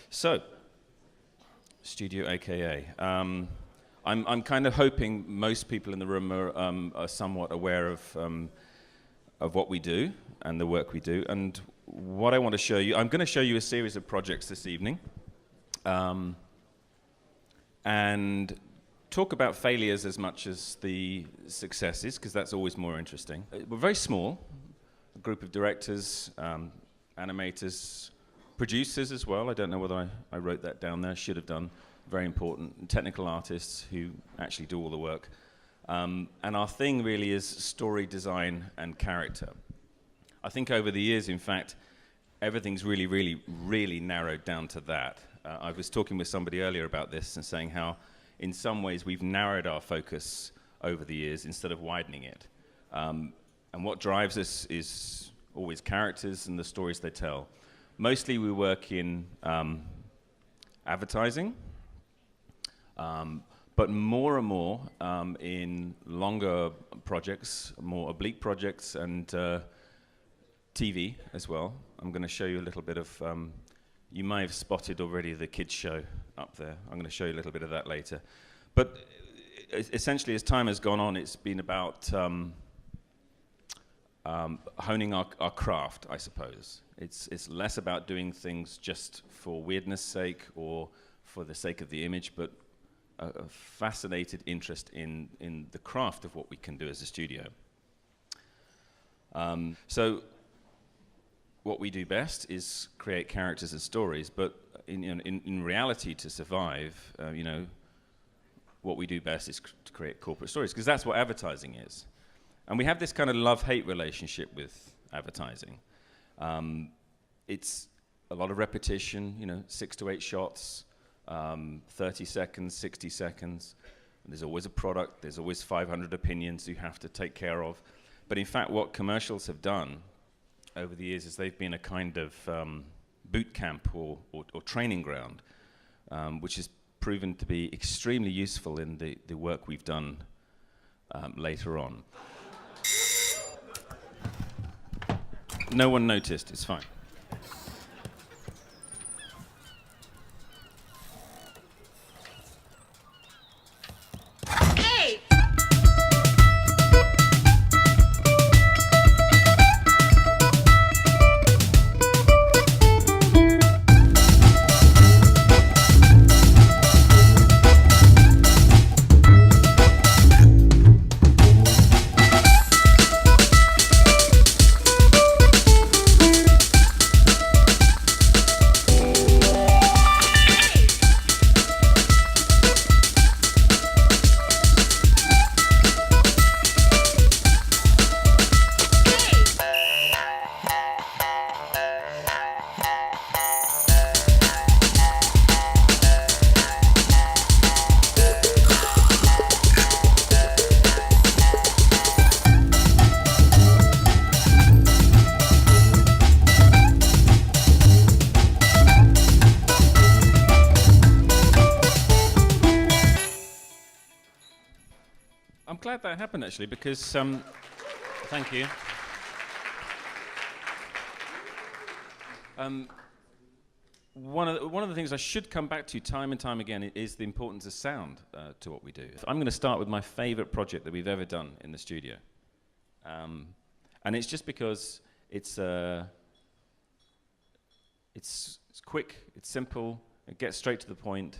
So, Studio AKA. I'm kind of hoping most people in the room are somewhat aware of what we do and the work we do. And what I want to show you, I'm going to show you a series of projects this evening, and talk about failures as much as the successes, because that's always more interesting. We're very small, a group of directors, animators, producers as well. I don't know whether I wrote that down there, should have done. Very important, technical artists who actually do all the work. And our thing really is story design and character. I think over the years, in fact, everything's really narrowed down to that. I was talking with somebody earlier about this and saying how, in some ways, we've narrowed our focus over the years instead of widening it. And what drives us is always characters and the stories they tell. Mostly we work in advertising, but more and more in longer projects, more oblique projects, and TV as well. I'm going to show you a little bit of, you may have spotted already the kids show up there. I'm going to show you a little bit of that later. But essentially, as time has gone on, it's been about honing our craft, I suppose. It's less about doing things just for weirdness' sake or for the sake of the image, but a fascinated interest in the craft of what we can do as a studio. So what we do best is create characters and stories, but in reality, to survive, what we do best is to create corporate stories, because that's what advertising is. And we have this kind of love-hate relationship with advertising. It's a lot of repetition, 6 to 8 shots, 30 seconds, 60 seconds. There's always a product, there's always 500 opinions you have to take care of. But in fact, what commercials have done over the years is they've been a kind of boot camp or training ground, which has proven to be extremely useful in the work we've done later on. No one noticed, it's fine. I'm glad that happened, actually, because, thank you. One of the things I should come back to time and time again is the importance of sound to what we do. I'm going to start with my favorite project that we've ever done in the studio. And it's just because it's quick, it's simple, it gets straight to the point.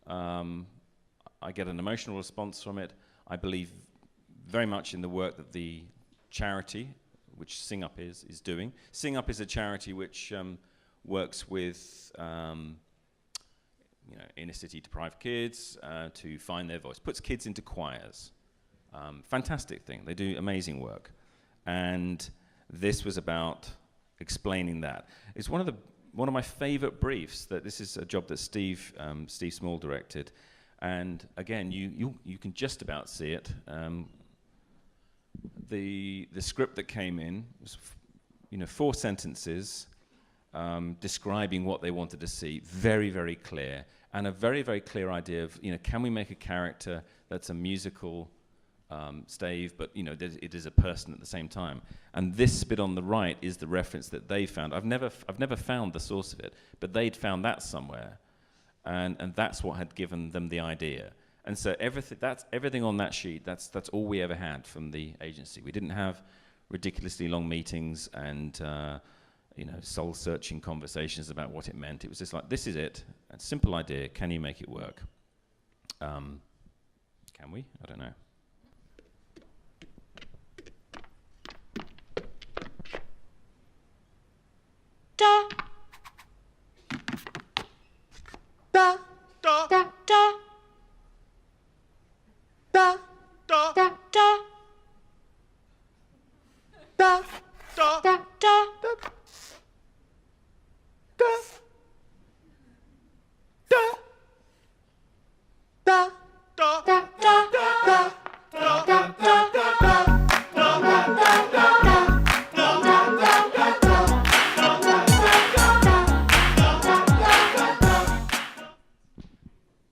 I get an emotional response from it. I believe very much in the work that the charity, which Sing Up is doing. Sing Up is a charity which works with inner city deprived kids to find their voice, puts kids into choirs. Fantastic thing. They do amazing work. And this was about explaining that. It's one of my favorite briefs. That this is a job that Steve Small directed. And again, you can just about see it. The script that came in was, 4 sentences describing what they wanted to see, very, very clear, and a very, very clear idea of, can we make a character that's a musical stave, but it is a person at the same time. And this bit on the right is the reference that they found. I've never found the source of it, but they'd found that somewhere, and that's what had given them the idea. And so everything on that sheet. That's all we ever had from the agency. We didn't have ridiculously long meetings and soul-searching conversations about what it meant. It was just like, this is it, a simple idea. Can you make it work? Can we? I don't know. Da da da da da da da da da da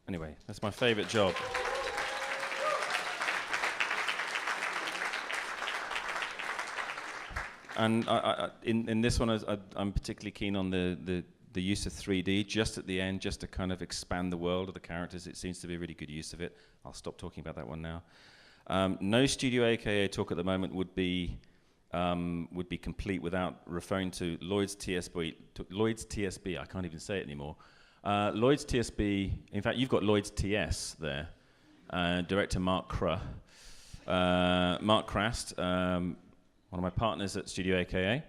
Anyway, that's my favorite job. And in this one, I'm particularly keen on the use of 3D just at the end, just to kind of expand the world of the characters. It seems to be a really good use of it. I'll stop talking about that one now. No Studio AKA talk at the moment would be complete without referring to Lloyd's TSB. Lloyd's TSB. I can't even say it anymore. Lloyd's TSB. In fact, you've got Lloyd's TS there. Director Mark Krast, one of my partners at Studio AKA,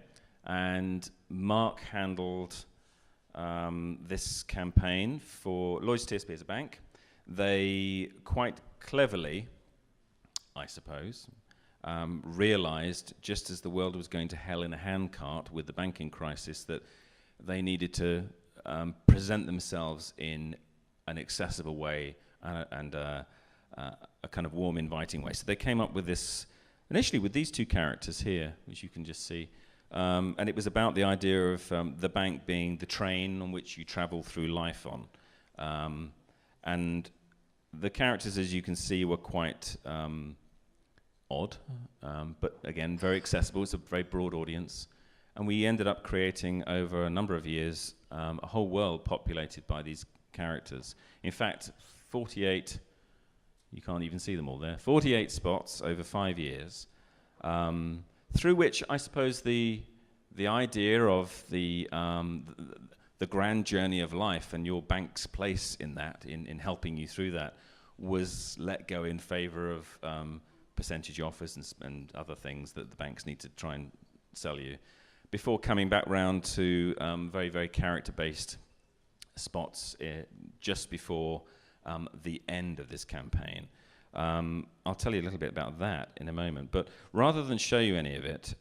and Mark handled this campaign for Lloyd's TSB as a bank. They quite cleverly, I suppose, realized, just as the world was going to hell in a handcart with the banking crisis, that they needed to present themselves in an accessible way and a kind of warm, inviting way. So they came up with this, initially with these two characters here, which you can just see. And it was about the idea of the bank being the train on which you travel through life on. And the characters, as you can see, were quite odd, but again, very accessible. It's a very broad audience. And we ended up creating, over a number of years, a whole world populated by these characters. In fact, 48, you can't even see them all there, 48 spots over 5 years, through which I suppose the idea of the grand journey of life and your bank's place in that, in helping you through that, was let go in favor of percentage offers and other things that the banks need to try and sell you, before coming back round to very, very character-based spots just before the end of this campaign. I'll tell you a little bit about that in a moment, but rather than show you any of it,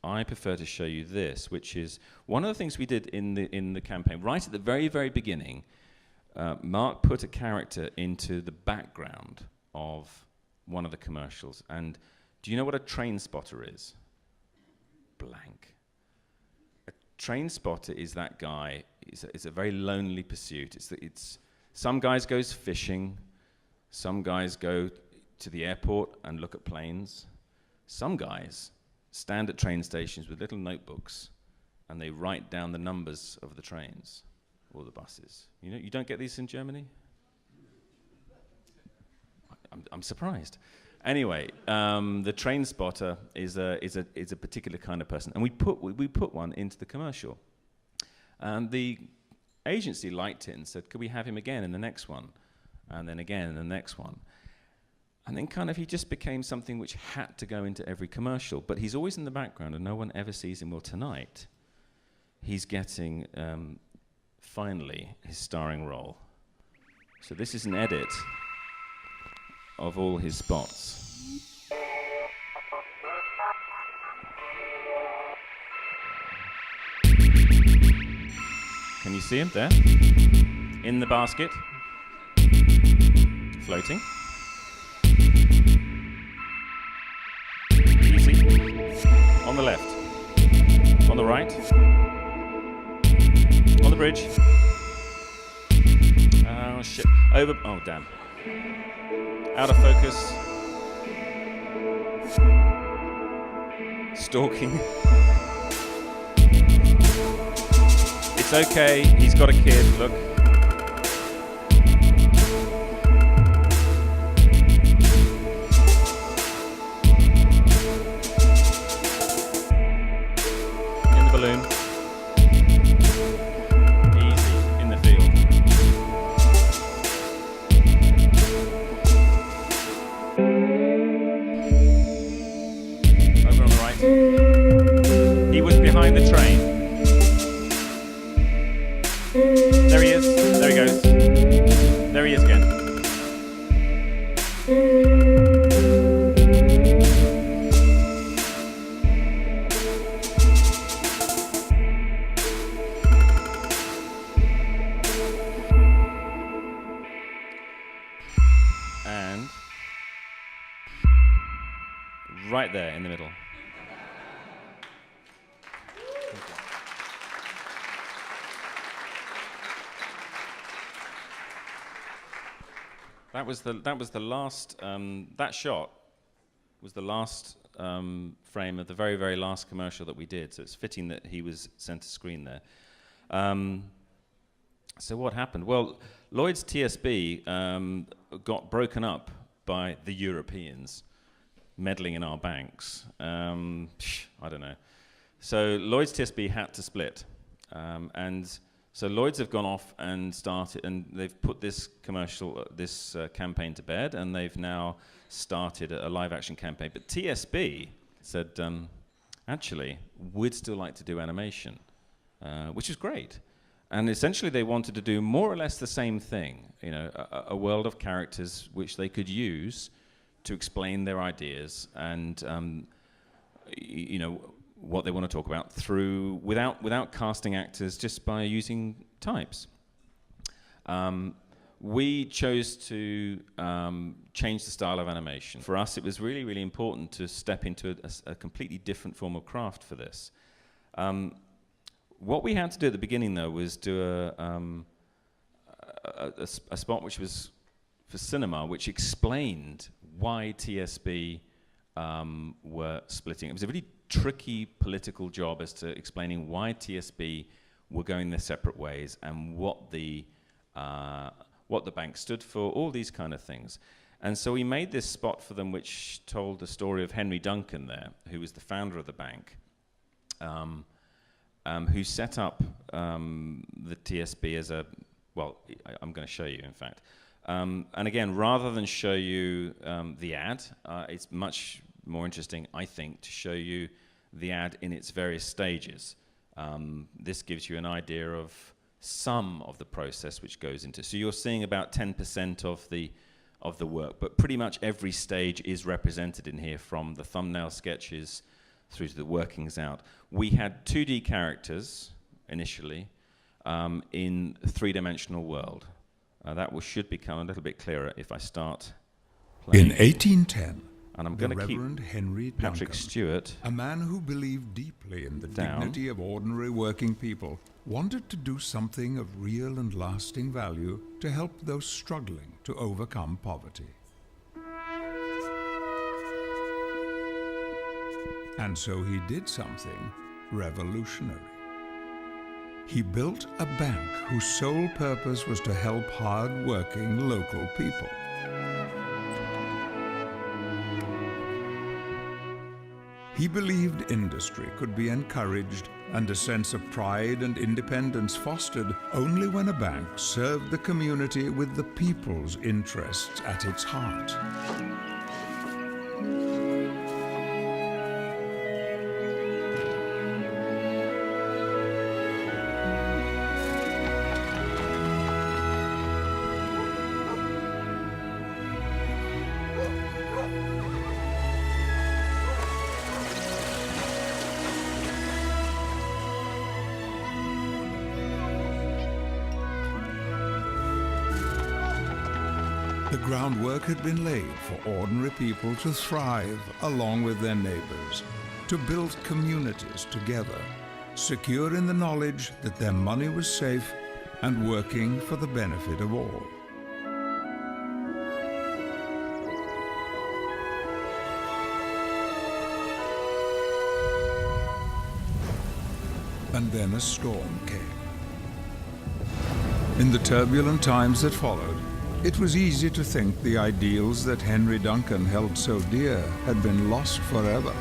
I prefer to show you this, which is one of the things we did in the campaign. Right at the very, very beginning, Mark put a character into the background of one of the commercials. And do you know what a train spotter is? Blank. A train spotter is that guy. It's a very lonely pursuit. It's some guys goes fishing, some guys go to the airport and look at planes. Some guys stand at train stations with little notebooks and they write down the numbers of the trains or the buses. You don't get these in Germany? I'm surprised. Anyway, the train spotter is a particular kind of person, and we put one into the commercial, and the agency liked it and said, "Could we have him again in the next one, and then again in the next one?" And then kind of he just became something which had to go into every commercial, but he's always in the background, and no one ever sees him. Well, tonight he's getting finally his starring role. So this is an edit of all his spots. Can you see him there? In the basket. Floating. Easy. On the left. On the right. On the bridge. Oh shit. Over. Oh damn. Out of focus. Stalking. It's okay, he's got a kid, look. In the balloon. Easy, in the field. Over on the right. He was behind the train. There he is. There he goes. There he is again. And right there in the middle. That was the last. That shot was the last frame of the very, very last commercial that we did. So it's fitting that he was center screen there. So what happened? Well, Lloyd's TSB got broken up by the Europeans meddling in our banks. I don't know. So Lloyd's TSB had to split, and so Lloyd's have gone off and started, and they've put this campaign to bed, and they've now started a live-action campaign. But TSB said, actually, we'd still like to do animation, which is great. And essentially, they wanted to do more or less the same thing, you know, a world of characters which they could use to explain their ideas and, you know, what they want to talk about without casting actors, just by using types. We chose to change the style of animation. For us, it was really, really important to step into a completely different form of craft for this. What we had to do at the beginning, though, was do a spot which was for cinema, which explained why TSB were splitting. It was a really tricky political job as to explaining why TSB were going their separate ways and what the bank stood for, all these kind of things. And so we made this spot for them which told the story of Henry Duncan there, who was the founder of the bank, who set up the TSB as a, well, I'm going to show you, in fact. And again, rather than show you the ad, it's much more interesting, I think, to show you the ad in its various stages. This gives you an idea of some of the process which goes into. So you're seeing about 10% of the work, but pretty much every stage is represented in here, from the thumbnail sketches through to the workings out. We had 2D characters initially in a three-dimensional world. That should become a little bit clearer if I start playing. In 1810, and I'm going to keep Reverend Henry Patrick Duncan, Stewart, a man who believed deeply in the down. dignity of ordinary working people, wanted to do something of real and lasting value to help those struggling to overcome poverty. And so he did something revolutionary. He built a bank whose sole purpose was to help hard-working local people. He believed industry could be encouraged and a sense of pride and independence fostered only when a bank served the community with the people's interests at its heart. The groundwork had been laid for ordinary people to thrive along with their neighbors, to build communities together, secure in the knowledge that their money was safe and working for the benefit of all. And then a storm came. In the turbulent times that followed, it was easy to think the ideals that Henry Duncan held so dear had been lost forever.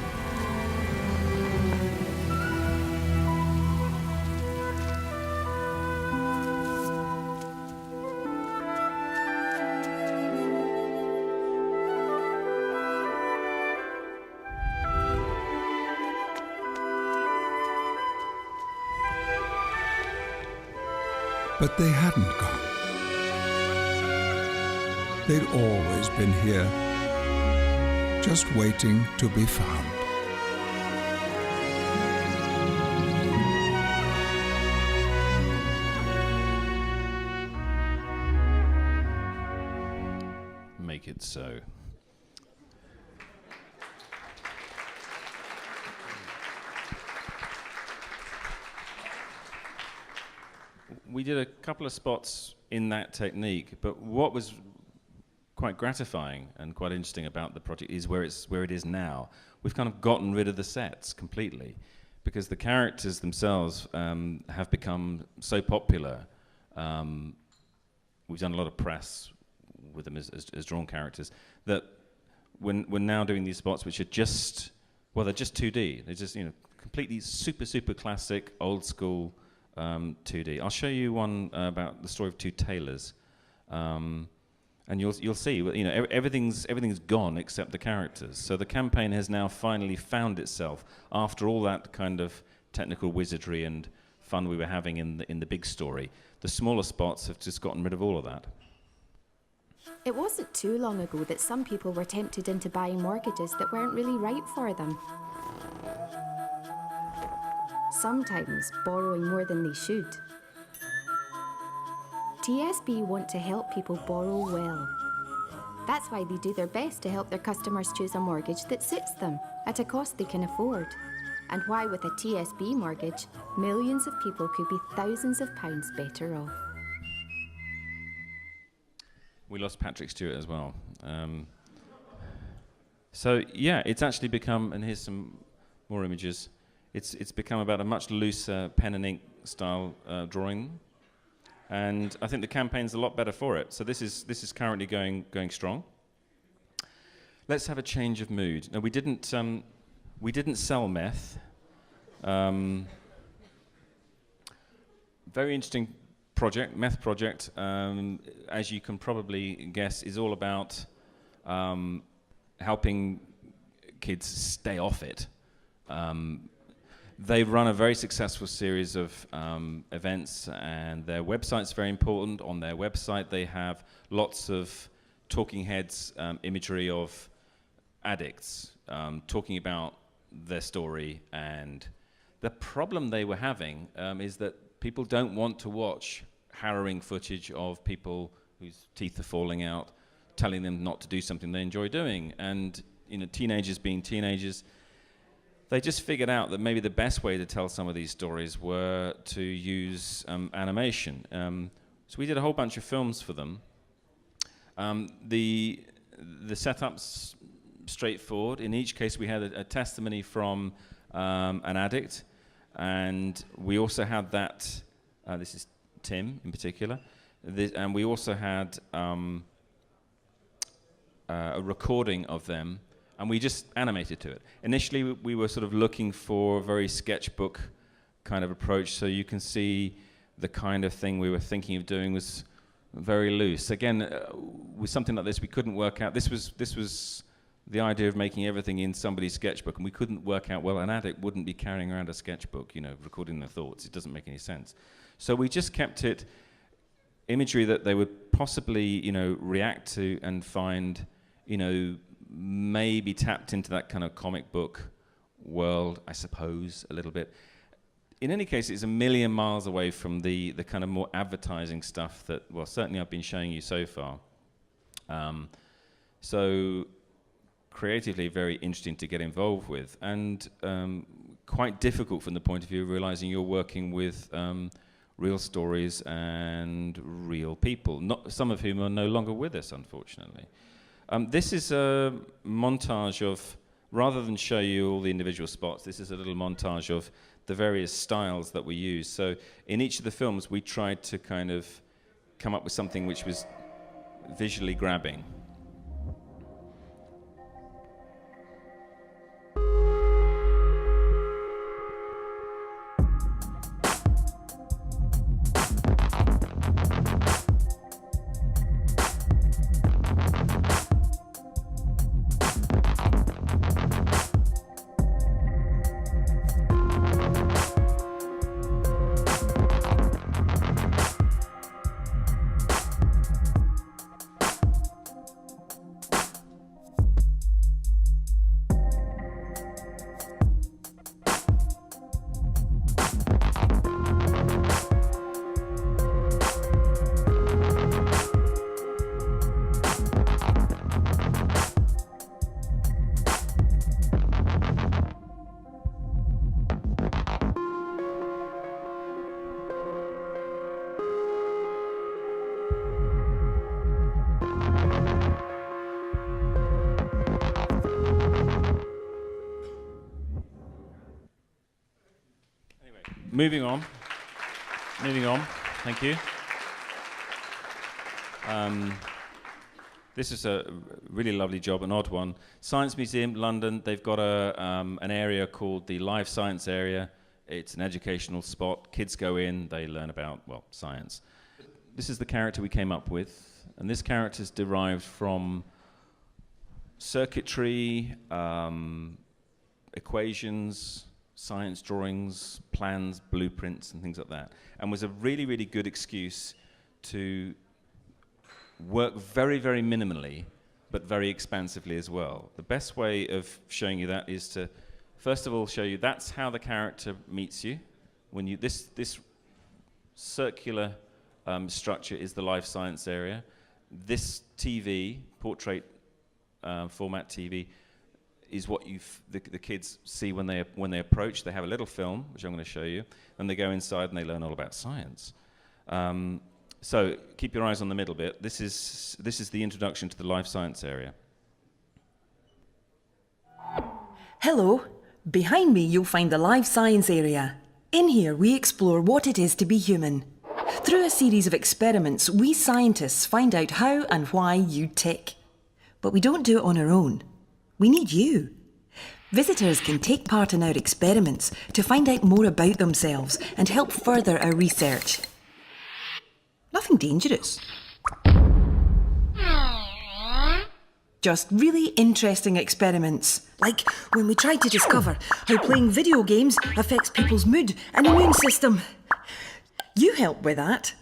But they hadn't gone. They'd always been here, just waiting to be found. Make it so. We did a couple of spots in that technique, but what was quite gratifying and quite interesting about the project is where it is now. We've kind of gotten rid of the sets completely because the characters themselves have become so popular. We've done a lot of press with them as drawn characters that we're now doing these spots which are just, well, they're just 2D. They're just, completely super classic, old school 2D. I'll show you one about the story of two tailors. And you'll see, everything's gone except the characters. So the campaign has now finally found itself after all that kind of technical wizardry and fun we were having in the big story. The smaller spots have just gotten rid of all of that. It wasn't too long ago that some people were tempted into buying mortgages that weren't really right for them. Sometimes borrowing more than they should. TSB want to help people borrow well. That's why they do their best to help their customers choose a mortgage that suits them at a cost they can afford. And why with a TSB mortgage, millions of people could be thousands of pounds better off. We lost Patrick Stewart as well. So yeah, it's actually become, and here's some more images, it's become about a much looser pen and ink style drawing. And I think the campaign's a lot better for it. So this is currently going strong. Let's have a change of mood. Now we didn't sell meth. Very interesting project, meth project. As you can probably guess, is all about helping kids stay off it. They run a very successful series of events, and their website's very important. On their website, they have lots of talking heads imagery of addicts talking about their story. And the problem they were having is that people don't want to watch harrowing footage of people whose teeth are falling out, telling them not to do something they enjoy doing. And teenagers being teenagers, they just figured out that maybe the best way to tell some of these stories were to use animation. So we did a whole bunch of films for them. The setup's straightforward. In each case, we had a testimony from an addict, and we also had that. This is Tim in particular, and we also had a recording of them. And we just animated to it. Initially, we were sort of looking for a very sketchbook kind of approach, so you can see the kind of thing we were thinking of doing was very loose. Again, with something like this, we couldn't work out. This was the idea of making everything in somebody's sketchbook, and we couldn't work out, well, an addict wouldn't be carrying around a sketchbook, recording their thoughts. It doesn't make any sense. So we just kept it imagery that they would possibly, react to and find, maybe tapped into that kind of comic book world, I suppose, a little bit. In any case, it's a million miles away from the kind of more advertising stuff that, well, certainly I've been showing you so far. So creatively very interesting to get involved with, and quite difficult from the point of view of realizing you're working with real stories and real people, some of whom are no longer with us, unfortunately. This is a montage of, rather than show you all the individual spots, this is a little montage of the various styles that we use. So in each of the films, we tried to kind of come up with something which was visually grabbing. Moving on, thank you. This is a really lovely job, an odd one. Science Museum, London, they've got an area called the Live Science Area. It's an educational spot. Kids go in, they learn about, well, science. This is the character we came up with, and this character is derived from circuitry, equations, science drawings, plans, blueprints, and things like that, and was a really, really good excuse to work very, very minimally, but very expansively as well. The best way of showing you that is to, first of all, show you that's how the character meets you. When you this circular structure is the life science area. This TV, portrait format TV, is what the kids see when they approach. They have a little film, which I'm going to show you, and they go inside and they learn all about science. So keep your eyes on the middle bit. This is the introduction to the life science area. Hello. Behind me you'll find the life science area. In here we explore what it is to be human. Through a series of experiments, we scientists find out how and why you tick. But we don't do it on our own. We need you. Visitors can take part in our experiments to find out more about themselves and help further our research. Nothing dangerous. Just really interesting experiments, like when we tried to discover how playing video games affects people's mood and immune system. You helped with that.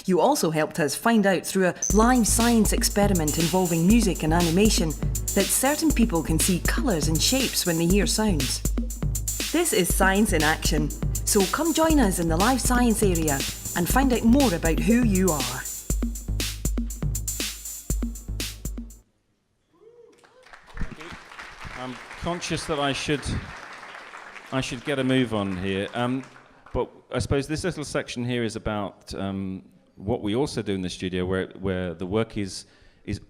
You also helped us find out through a live science experiment involving music and animation that certain people can see colours and shapes when they hear sounds. This is science in action, so come join us in the live science area and find out more about who you are. I'm conscious that I should get a move on here, but I suppose this little section here is about what we also do in the studio, where the work is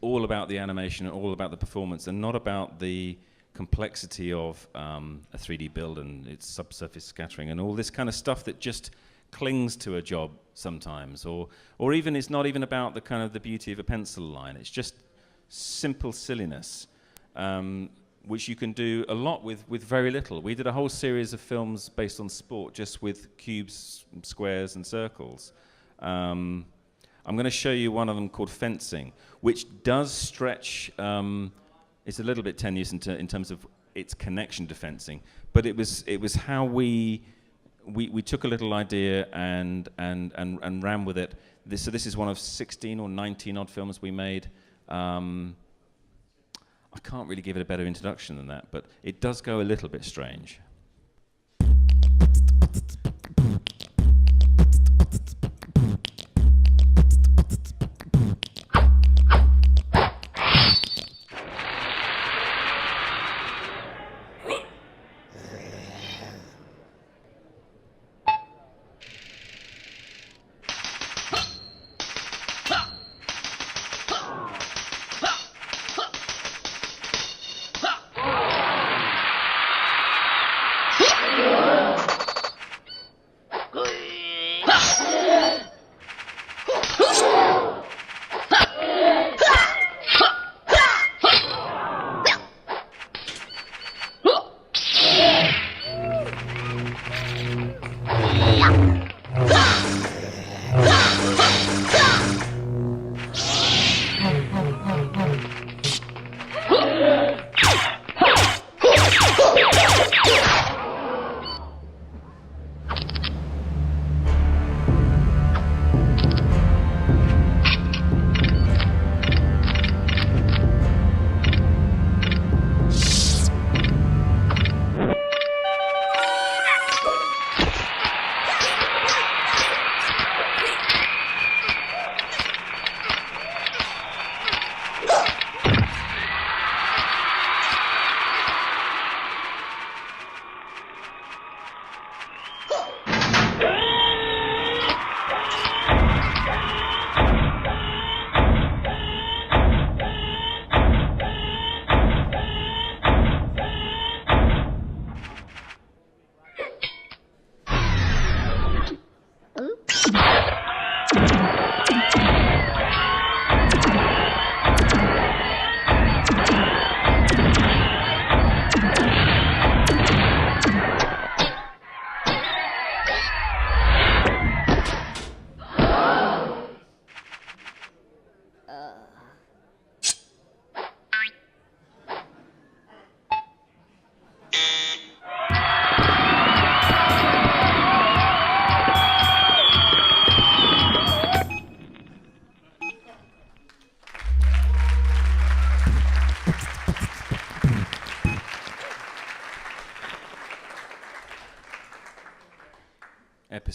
all about the animation and all about the performance, and not about the complexity of a 3D build and its subsurface scattering and all this kind of stuff that just clings to a job sometimes, or even it's not even about the kind of the beauty of a pencil line. It's just simple silliness, which you can do a lot with very little. We did a whole series of films based on sport, just with cubes, squares, and circles. I'm going to show you one of them called fencing, which does stretch. It's a little bit tenuous in terms of its connection to fencing, but it was how we took a little idea and ran with it. So this is one of 16 or 19 odd films we made. I can't really give it a better introduction than that, but it does go a little bit strange.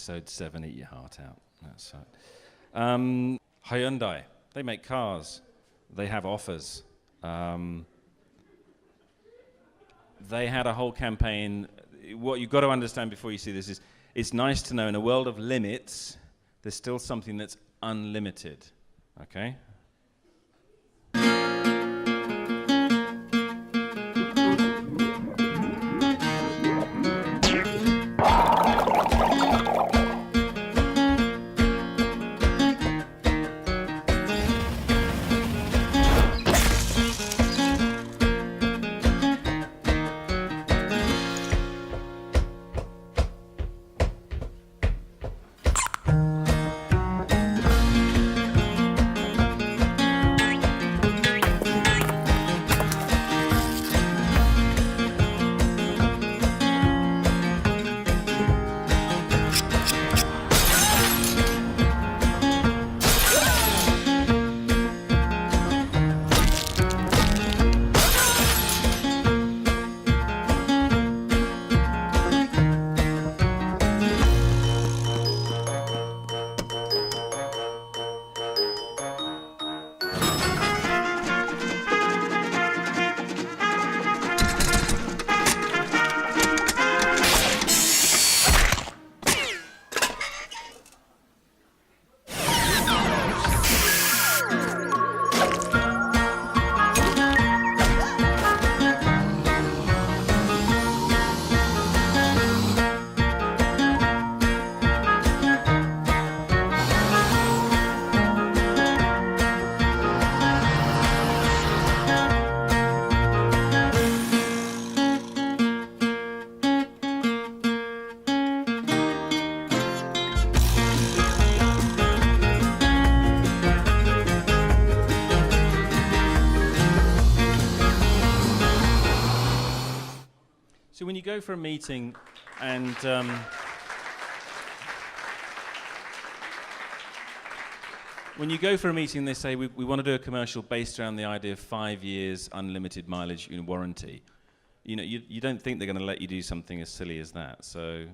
episode 7, Eat Your Heart Out. That's right. Hyundai, they make cars. They have offers. They had a whole campaign. What you've got to understand before you see this is, it's nice to know in a world of limits, there's still something that's unlimited, okay? So when you go for a meeting and when you go for a meeting, they say, we want to do a commercial based around the idea of 5 years unlimited mileage warranty. You know, you don't think they're going to let you do something as silly as that. So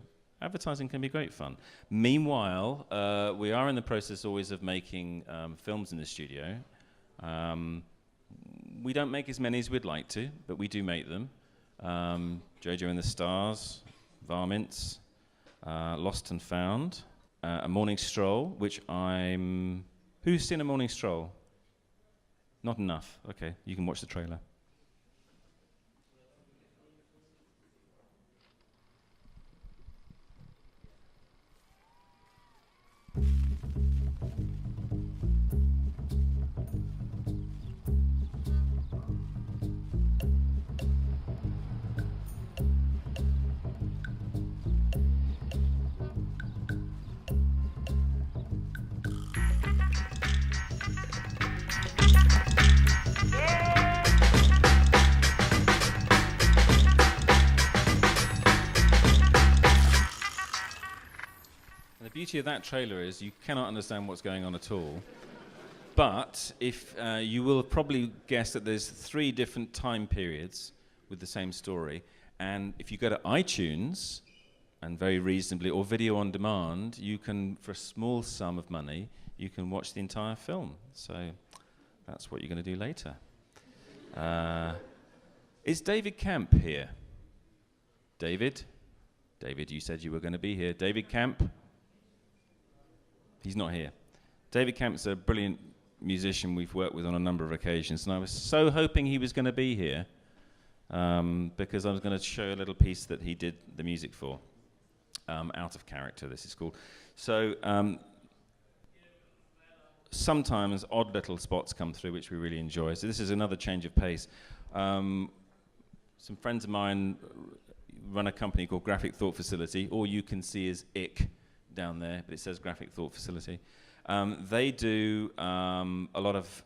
advertising can be great fun. Meanwhile, we are in the process always of making films in the studio. We don't make as many as we'd like to, but we do make them. Jojo and the Stars, Varmints, Lost and Found, A Morning Stroll, which I'm... Who's seen A Morning Stroll? Not enough. Okay, you can watch the trailer. The beauty of that trailer is you cannot understand what's going on at all. But if you will probably guess that there's 3 different time periods with the same story. And if you go to iTunes, and very reasonably, or video on demand, you can, for a small sum of money, you can watch the entire film. So that's what you're going to do later. Is David Camp here? David? David, you said you were going to be here. David Camp? He's not here. David Camp's a brilliant musician we've worked with on a number of occasions, and I was so hoping he was going to be here because I was going to show a little piece that he did the music for. Out of Character, this is called. So sometimes odd little spots come through which we really enjoy. So this is another change of pace. Some friends of mine run a company called Graphic Thought Facility. All you can see is IC down there, but it says Graphic Thought Facility. They do a lot of,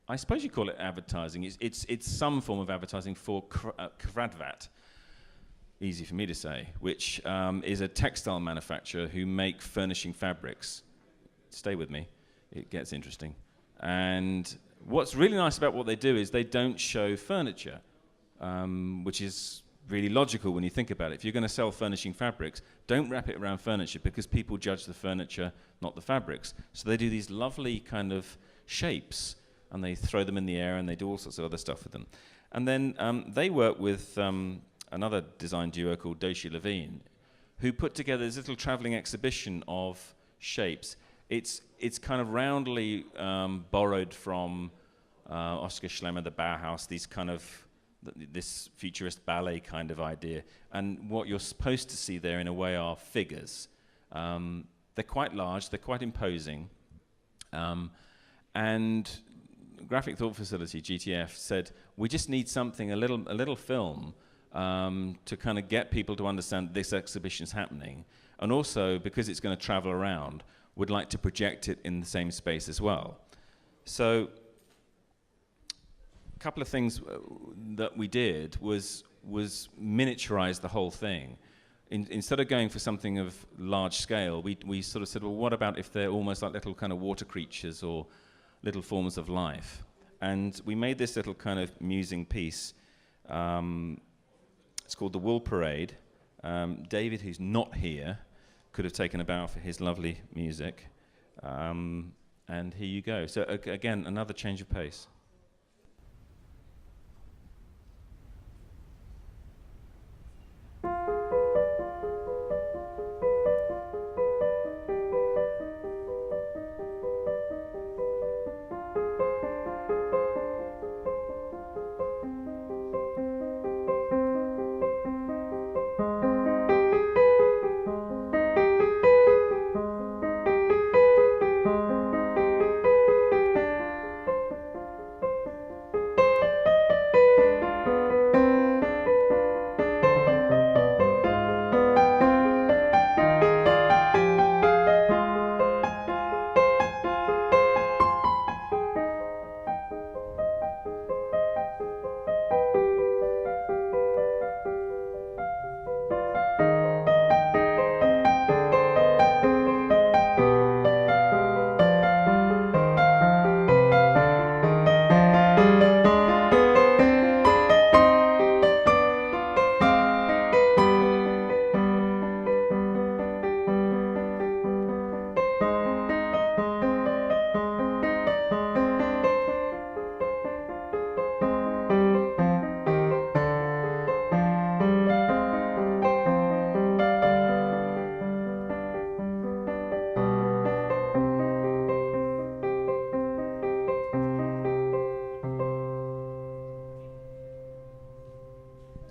I suppose you call it advertising. It's some form of advertising for Kradvat, easy for me to say, which is a textile manufacturer who make furnishing fabrics. Stay with me, it gets interesting. And what's really nice about what they do is they don't show furniture, which is really logical when you think about it. If you're going to sell furnishing fabrics, don't wrap it around furniture, because people judge the furniture, not the fabrics. So they do these lovely kind of shapes, and they throw them in the air, and they do all sorts of other stuff with them. And then they work with another design duo called Doshi Levine, who put together this little traveling exhibition of shapes. It's kind of roundly borrowed from Oskar Schlemmer, the Bauhaus, these kind of this futurist ballet kind of idea. And what you're supposed to see there in a way are figures. They're quite large, they're quite imposing. And Graphic Thought Facility, GTF, said, we just need something, a little film to kind of get people to understand this exhibition's happening. And also, because it's going to travel around, would like to project it in the same space as well. So a couple of things that we did was miniaturize the whole thing. Instead of going for something of large scale, we sort of said, well, what about if they're almost like little kind of water creatures or little forms of life? And we made this little kind of musing piece. It's called The Wool Parade. David, who's not here, could have taken a bow for his lovely music. And here you go. So again, another change of pace.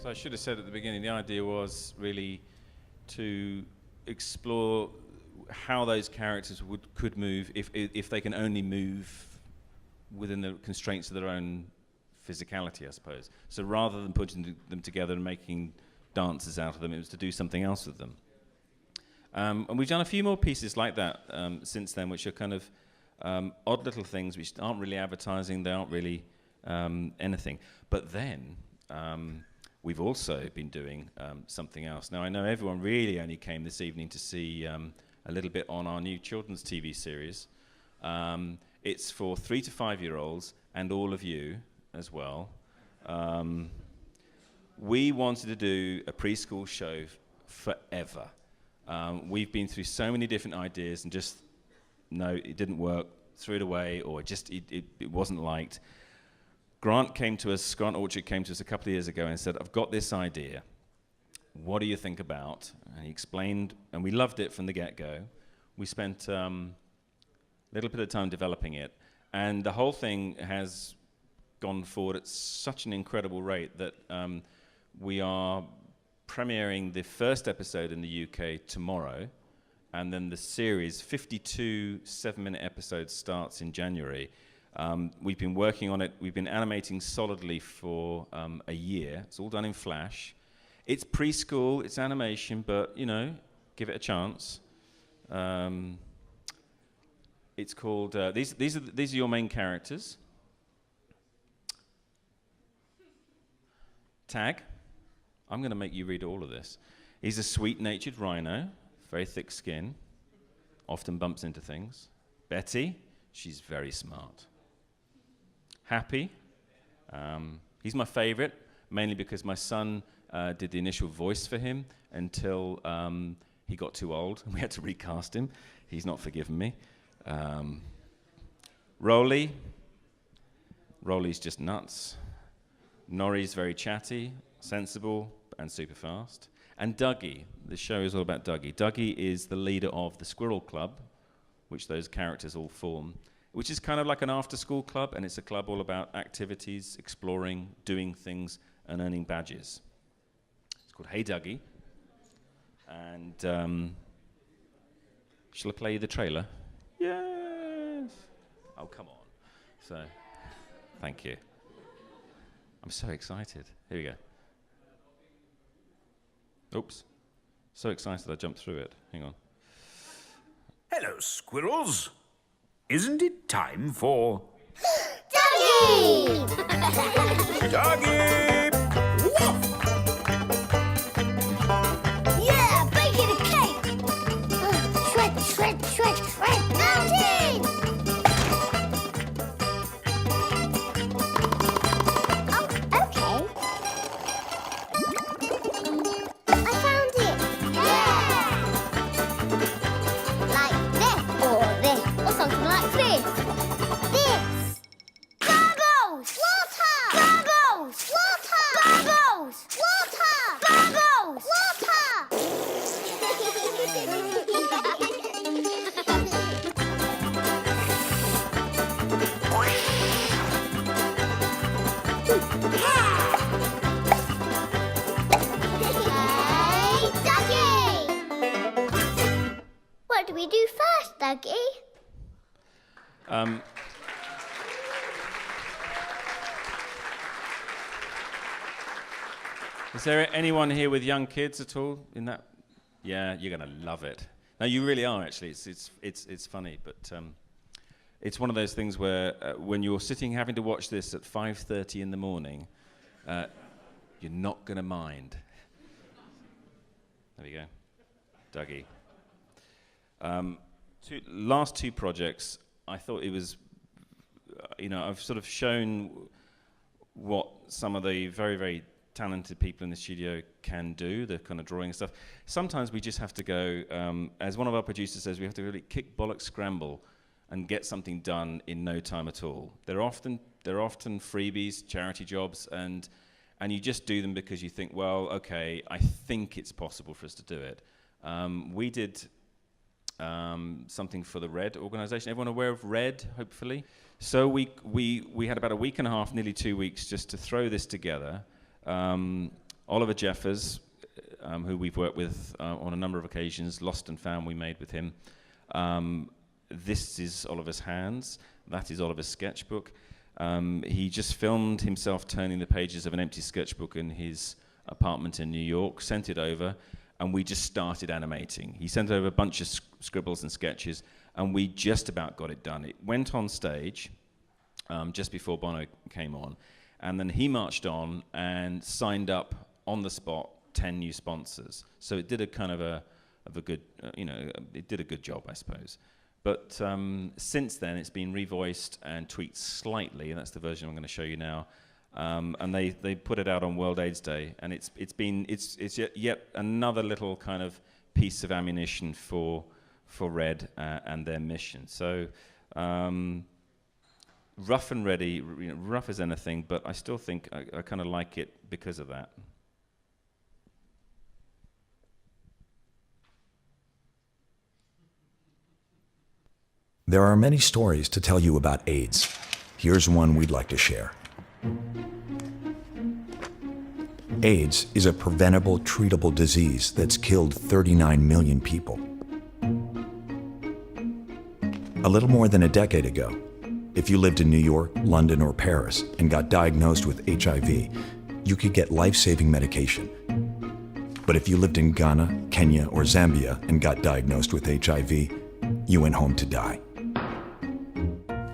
So I should have said at the beginning, the idea was really to explore how those characters could move if they can only move within the constraints of their own physicality, I suppose. So rather than putting them together and making dances out of them, it was to do something else with them. And we've done a few more pieces like that since then, which are kind of odd little things which aren't really advertising, they aren't really anything. But then we've also been doing something else. Now, I know everyone really only came this evening to see a little bit on our new children's TV series. It's for 3 to 5-year-olds and all of you as well. We wanted to do a preschool show forever. We've been through so many different ideas and just, no, it didn't work, threw it away, or just it wasn't liked. Grant Orchard came to us a couple of years ago and said, I've got this idea. What do you think about? And he explained, and we loved it from the get-go. We spent a little bit of time developing it, and the whole thing has gone forward at such an incredible rate that we are premiering the first episode in the UK tomorrow, and then the series, 52 7-minute episodes, starts in January. We've been working on it. We've been animating solidly for a year. It's all done in Flash. It's preschool, it's animation, but, you know, give it a chance. It's called, these are your main characters. Tag. I'm going to make you read all of this. He's a sweet-natured rhino, very thick skin, often bumps into things. Betty, she's very smart. Happy, he's my favorite, mainly because my son did the initial voice for him until he got too old and we had to recast him. He's not forgiven me. Rolly's just nuts. Norrie's very chatty, sensible, and super fast. And Dougie, the show is all about Dougie. Dougie is the leader of the Squirrel Club, which those characters all form, which is kind of like an after-school club, and it's a club all about activities, exploring, doing things, and earning badges. It's called Hey Dougie. And shall I play you the trailer? Yes! Oh, come on. So, thank you. I'm so excited. Here we go. Oops. So excited I jumped through it. Hang on. Hello, squirrels. Isn't it time for... Dougie! Dougie! Yeah, baking a cake! Shred, shred, shred, shred! Mountain! Oh, okay. I found it! Yeah! Like this or this, or something like this. This! Bubbles! Water! Bubbles! Water! Bubbles! Water! Bubbles! Hey, Dougie! What do we do first, Dougie? Is there anyone here with young kids at all in that? Yeah, you're going to love it. No, you really are, actually. It's funny, but it's one of those things where when you're sitting having to watch this at 5:30 in the morning, you're not going to mind. There we go. Dougie. Last two projects, I thought it was, I've sort of shown what some of the very, very talented people in the studio can do, the kind of drawing and stuff. Sometimes we just have to go, as one of our producers says, we have to really kick, bollock, scramble and get something done in no time at all. They're often freebies, charity jobs, and you just do them because you think, well, okay, I think it's possible for us to do it. We did something for the RED organization. Everyone aware of RED, hopefully? So we had about a week and a half, nearly 2 weeks, just to throw this together. Oliver Jeffers, who we've worked with on a number of occasions, Lost and Found we made with him. This is Oliver's hands. That is Oliver's sketchbook. He just filmed himself turning the pages of an empty sketchbook in his apartment in New York, sent it over, and we just started animating. He sent over a bunch of scribbles and sketches, and we just about got it done. It went on stage just before Bono came on, and then he marched on and signed up on the spot 10 new sponsors. So it did a kind of a good, it did a good job, I suppose. But since then, it's been revoiced and tweaked slightly, and that's the version I'm going to show you now. And they put it out on World AIDS Day, and it's yet another little kind of piece of ammunition for RED and their mission. So rough and ready, rough as anything, but I still think I kind of like it because of that. There are many stories to tell you about AIDS. Here's one we'd like to share. AIDS is a preventable, treatable disease that's killed 39 million people. A little more than a decade ago, if you lived in New York, London, or Paris and got diagnosed with HIV, you could get life-saving medication. But if you lived in Ghana, Kenya, or Zambia and got diagnosed with HIV, you went home to die.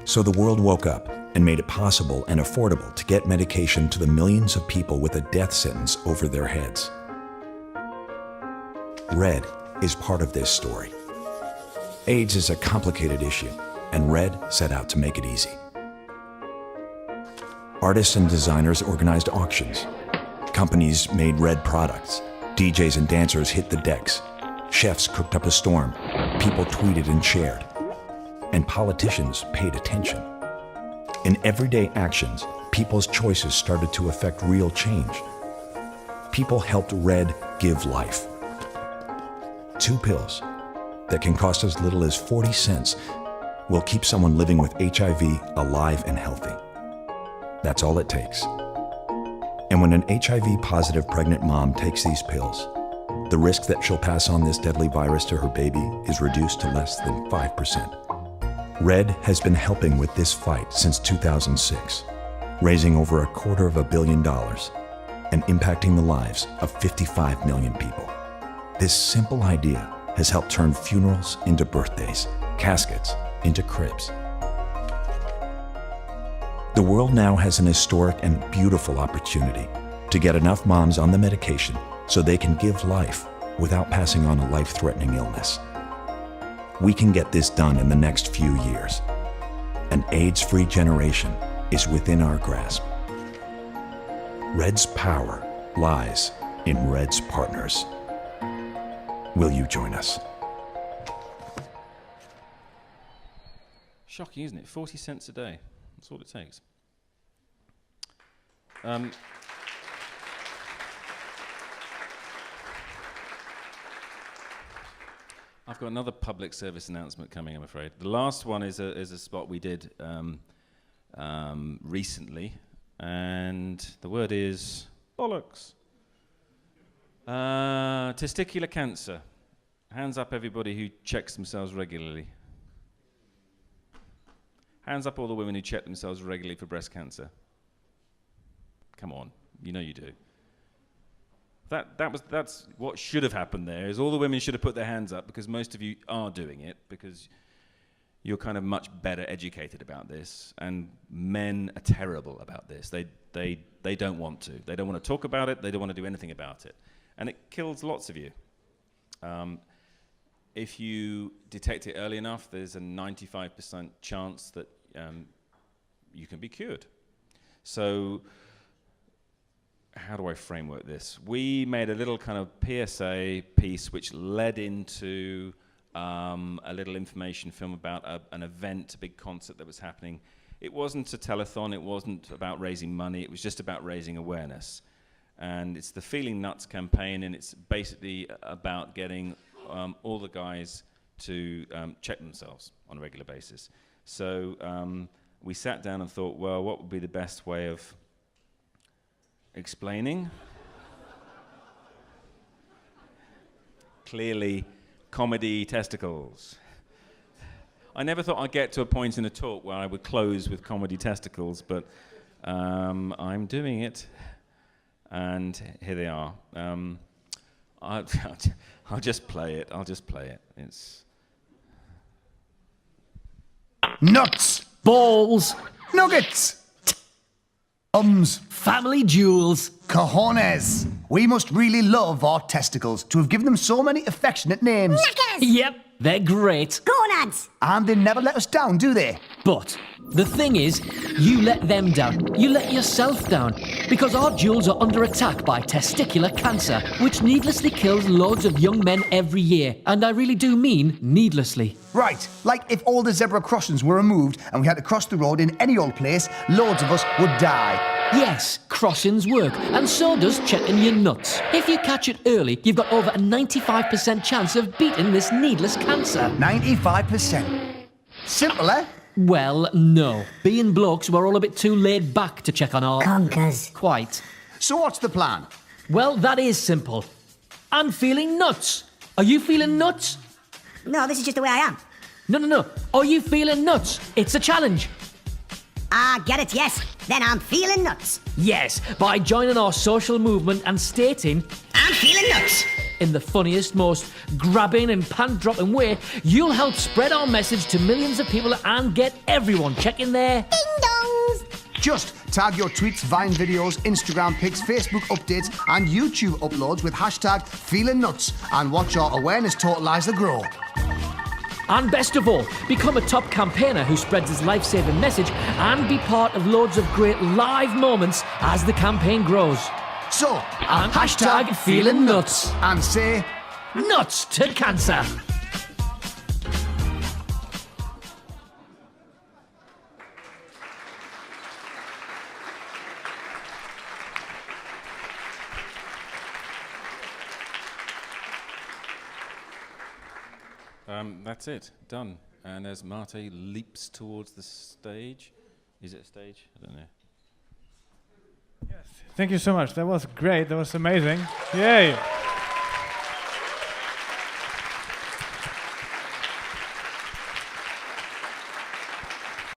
So the world woke up and made it possible and affordable to get medication to the millions of people with a death sentence over their heads. RED is part of this story. AIDS is a complicated issue, and RED set out to make it easy. Artists and designers organized auctions. Companies made red products. DJs and dancers hit the decks. Chefs cooked up a storm. People tweeted and shared. And politicians paid attention. In everyday actions, people's choices started to affect real change. People helped red give life. 2 pills that can cost as little as 40 cents will keep someone living with HIV alive and healthy. That's all it takes. And when an HIV-positive pregnant mom takes these pills, the risk that she'll pass on this deadly virus to her baby is reduced to less than 5%. Red has been helping with this fight since 2006, raising over $250 million and impacting the lives of 55 million people. This simple idea has helped turn funerals into birthdays, caskets into cribs. The world now has an historic and beautiful opportunity to get enough moms on the medication so they can give life without passing on a life-threatening illness. We can get this done in the next few years. An AIDS-free generation is within our grasp. Red's power lies in Red's partners. Will you join us? Shocking, isn't it? 40 cents a day. That's all it takes. I've got another public service announcement coming, I'm afraid. The last one is a spot we did recently, and the word is bollocks. Testicular cancer. Hands up everybody who checks themselves regularly. Hands up all the women who check themselves regularly for breast cancer. Come on, you know you do. That's what should have happened there, is all the women should have put their hands up, because most of you are doing it, because you're kind of much better educated about this, and men are terrible about this. They don't want to. They don't want to talk about it. They don't want to do anything about it. And it kills lots of you. If you detect it early enough, there's a 95% chance that you can be cured. So how do I framework this? We made a little kind of PSA piece which led into a little information film about an event, a big concert that was happening. It wasn't a telethon, it wasn't about raising money, it was just about raising awareness. And it's the Feeling Nuts campaign, and it's basically about getting all the guys to check themselves on a regular basis. So we sat down and thought, well, what would be the best way of explaining? Clearly, comedy testicles. I never thought I'd get to a point in a talk where I would close with comedy testicles, but I'm doing it, and here they are. I'll just play it. It's nuts, balls, nuggets, family jewels, cojones. We must really love our testicles to have given them so many affectionate names. Knackers! Yep, they're great. Gonads! And they never let us down, do they? But the thing is, you let them down. You let yourself down. Because our jewels are under attack by testicular cancer, which needlessly kills loads of young men every year. And I really do mean needlessly. Right, like if all the zebra crossings were removed and we had to cross the road in any old place, loads of us would die. Yes, crossings work, and so does checking your nuts. If you catch it early, you've got over a 95% chance of beating this needless cancer. 95%. Simple, eh? Well, no. Being blokes, we're all a bit too laid back to check on our... Conkers. Quite. So what's the plan? Well, that is simple. I'm feeling nuts. Are you feeling nuts? No, this is just the way I am. No. Are you feeling nuts? It's a challenge. Ah, get it, yes. Then I'm feeling nuts. Yes, by joining our social movement and stating, I'm feeling nuts. in the funniest, most grabbing and pant-dropping way, you'll help spread our message to millions of people and get everyone checking their Ding-dongs. Just tag your tweets, Vine videos, Instagram pics, Facebook updates and YouTube uploads with hashtag #FeelingNuts and watch our awareness totalizer grow. And best of all, become a top campaigner who spreads his life-saving message and be part of loads of great live moments as the campaign grows. So, And hashtag feeling nuts. and say, Nuts to cancer. That's it, done. And as Marte leaps towards the stage, is it a stage? I don't know. Thank you so much. That was great. That was amazing. Yay!